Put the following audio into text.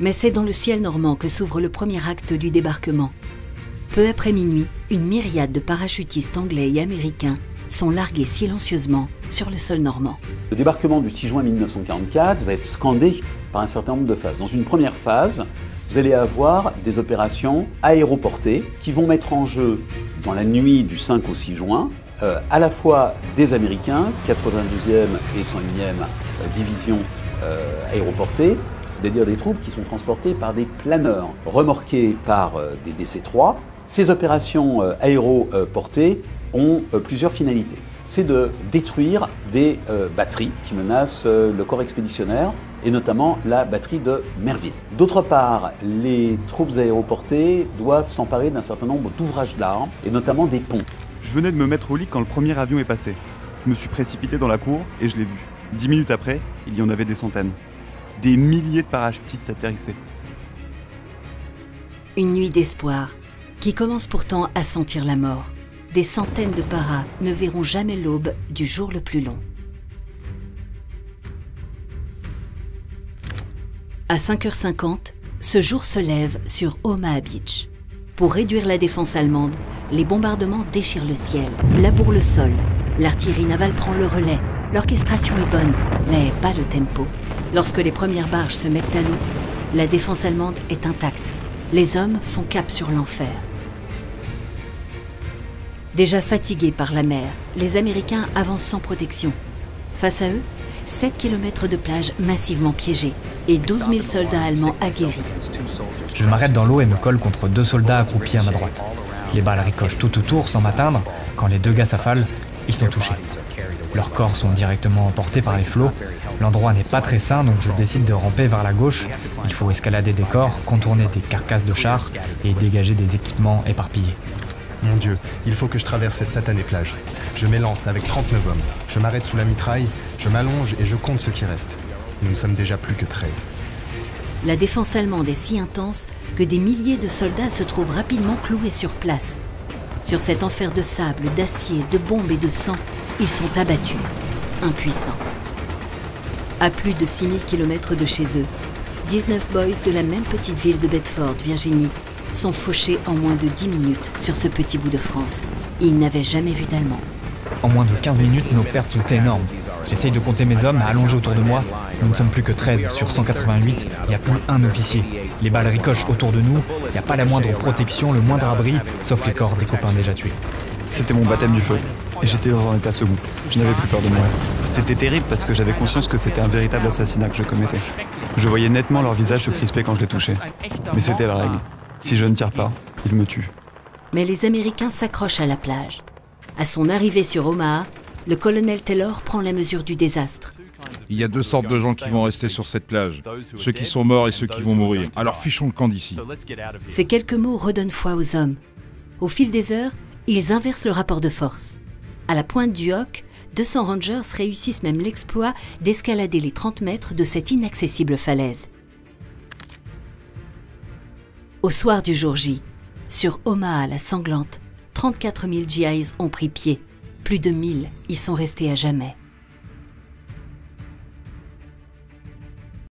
Mais c'est dans le ciel normand que s'ouvre le premier acte du débarquement. Peu après minuit, une myriade de parachutistes anglais et américains sont largués silencieusement sur le sol normand. Le débarquement du 6 juin 1944 va être scandé par un certain nombre de phases. Dans une première phase, vous allez avoir des opérations aéroportées qui vont mettre en jeu, dans la nuit du 5 au 6 juin, à la fois des Américains, 92e et 101e division aéroportées, c'est-à-dire des troupes qui sont transportées par des planeurs, remorqués par des DC-3. Ces opérations aéroportées ont plusieurs finalités. C'est de détruire des batteries qui menacent le corps expéditionnaire, et notamment la batterie de Merville. D'autre part, les troupes aéroportées doivent s'emparer d'un certain nombre d'ouvrages d'art, et notamment des ponts. Je venais de me mettre au lit quand le premier avion est passé. Je me suis précipité dans la cour et je l'ai vu. 10 minutes après, il y en avait des centaines. Des milliers de parachutistes atterrissaient. Une nuit d'espoir, qui commence pourtant à sentir la mort. Des centaines de paras ne verront jamais l'aube du jour le plus long. À 5h50, ce jour se lève sur Omaha Beach. Pour réduire la défense allemande, les bombardements déchirent le ciel, labourent le sol. L'artillerie navale prend le relais. L'orchestration est bonne, mais pas le tempo. Lorsque les premières barges se mettent à l'eau, la défense allemande est intacte. Les hommes font cap sur l'enfer. Déjà fatigués par la mer, les Américains avancent sans protection. Face à eux, 7 km de plage massivement piégée et 12 000 soldats allemands aguerris. Je m'arrête dans l'eau et me colle contre 2 soldats accroupis à ma droite. Les balles ricochent tout autour sans m'atteindre. Quand les 2 gars s'affalent, ils sont touchés. Leurs corps sont directement emportés par les flots. L'endroit n'est pas très sain, donc je décide de ramper vers la gauche. Il faut escalader des corps, contourner des carcasses de chars et dégager des équipements éparpillés. Mon Dieu, il faut que je traverse cette satanée plage. Je m'élance avec 39 hommes. Je m'arrête sous la mitraille, je m'allonge et je compte ce qui reste. Nous ne sommes déjà plus que 13. La défense allemande est si intense que des milliers de soldats se trouvent rapidement cloués sur place. Sur cet enfer de sable, d'acier, de bombes et de sang, ils sont abattus, impuissants. À plus de 6000 km de chez eux, 19 boys de la même petite ville de Bedford, Virginie, sont fauchés en moins de 10 minutes sur ce petit bout de France. Ils n'avaient jamais vu d'Allemands. En moins de 15 minutes, nos pertes sont énormes. J'essaye de compter mes hommes allongés autour de moi. Nous ne sommes plus que 13 sur 188. Il n'y a plus un officier. Les balles ricochent autour de nous. Il n'y a pas la moindre protection, le moindre abri, sauf les corps des copains déjà tués. C'était mon baptême du feu. Et j'étais dans un état second. Je n'avais plus peur de mourir. C'était terrible parce que j'avais conscience que c'était un véritable assassinat que je commettais. Je voyais nettement leur visage se crisper quand je les touchais. Mais c'était la règle. Si je ne tire pas, ils me tuent. Mais les Américains s'accrochent à la plage. À son arrivée sur Omaha, le colonel Taylor prend la mesure du désastre. Il y a 2 sortes de gens qui vont rester sur cette plage. Ceux qui sont morts et ceux qui vont mourir. Alors fichons le camp d'ici. Ces quelques mots redonnent foi aux hommes. Au fil des heures, ils inversent le rapport de force. À la pointe du Hoc, 200 Rangers réussissent même l'exploit d'escalader les 30 mètres de cette inaccessible falaise. Au soir du jour J, sur Omaha la sanglante, 34 000 GIs ont pris pied. Plus de 1000 y sont restés à jamais.